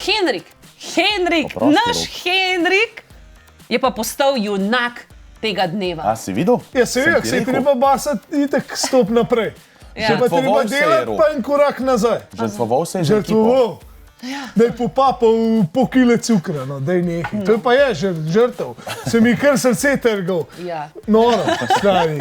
Henrik, naš Henrik je pa postal junak tega dneva. A si videl? Ja, seveda, se je treba basati itak stop naprej. Se pa treba delati pa en korak nazaj. Žrtvoval se je že Žrtvoval. Daj popapal pol kile cukra, no, daj nekaj. To pa je žrtev. Se mi kar srce trgal. Ja. Noro, stari.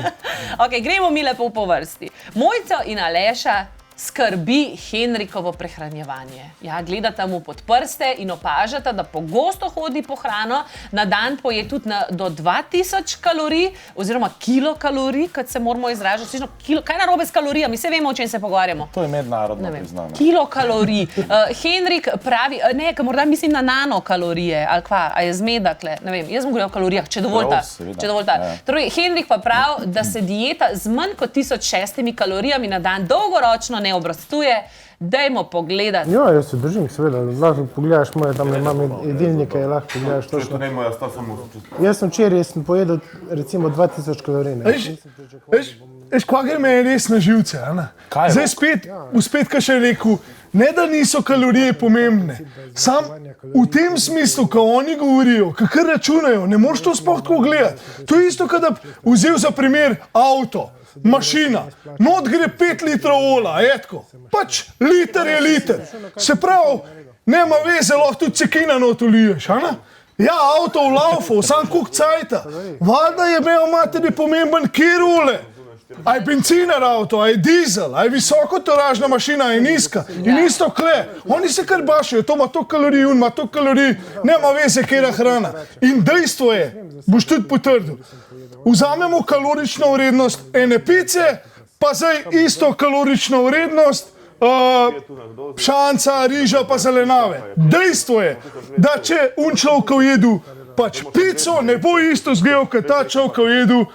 Ok, gremo mi lepo po vrsti. Mojco in Aleša skrbi Henrikovo prehranjevanje. Ja, gledata mu pod prste in opažata, da pogosto hodi po hrano, na dan poje tudi do 2000 kalorij oziroma kilokalorij, kot se moramo izražati. Kaj je narobe s kalorijami? Vse vemo, o čem se pogovarjamo. To je mednarodno priznano. Kilokalorij. Henrik pravi, ne, morda mislim na nanokalorije, ali kva, a je zmeda, ne vem, jaz bom govoril o kalorijah, če dovolite. Torej, Henrik pa pravi, da se dieta z manj kot 1600 kalorijami na dan dolgoročno ne obrastuje. Dajmo pogledati. Ja, jaz se držim, seveda. Lahko pogledaš moje, tam imam jedilnike, lahko pogledaš točno. Jaz sem včeraj pojedel recimo 2000 kalorij. Veš, kva gre me res na živce, Ana? Zdaj spet, kaj še rekel, ne da niso kalorije pomembne, sam v tem smislu, ko oni govorijo, kakor računajo, ne moreš to sploh tako gledati. To je isto, kad bi vzel za primer avto. Mašina, not gre 5 litrov ola, etko, pač liter je liter. Se pravi, nema veze, lahko tudi cekina not uliješ, ana? Ja, avto v laufu, sam kuk cajta. Valjda je imel materi pomemben kjer ule. A je benziner avto, a je dizel, a je visokotoražna mašina, a je nizka. In isto kle. Oni se kar bašijo, to ima toliko kalorij, on ima toliko kalorij, nema veze, kjera hrana. In dejstvo je, boš tudi potrdil, vzamemo kalorično vrednost ene pice, pa zdaj isto kalorično vrednost pšanca, riža pa zelenave. Dejstvo je, da če un človek jedu pač pico, ne bo isto zgledal, kot ta človek jedu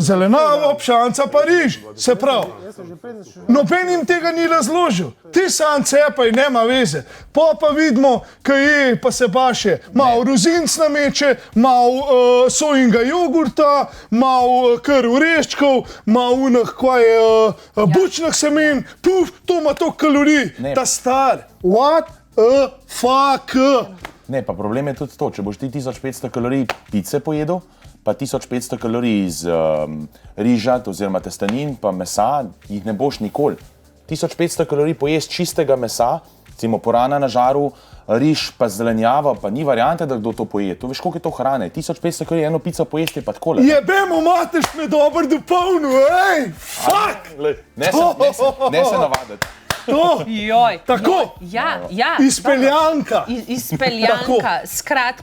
zelenavo, pšanca pa riž. Se pravi, noben jim tega ni razložil. Ti sam cepaj, nema veze. Pa vidimo, kaj je, pa se baše. Malo rozinc nameče, malo sojinga jogurta, malo kar oreščkov, malo unih, kva je, bučnih semen. Puf, to ima toliko kalorij. Ta star. What a fuck? Ne, pa problem je tudi to, če boš ti 1500 kalorij pice pojedel, pa 1500 kalorij iz riža oziroma testenin pa mesa, jih ne boš nikoli. 1500 kalorij pojesti čistega mesa, recimo porana na žaru, riž pa zelenjava, pa ni variante, da kdo to poje. To veš, koliko je to hrane. 1500 kalorij eno pico pojesti pa takole. Jebemo mateš me dobro dopolnil, ej! Fuck! Ne se navaditi. To? Joj. Tako? Ja. Izpeljanka. Izpeljanka, skratka.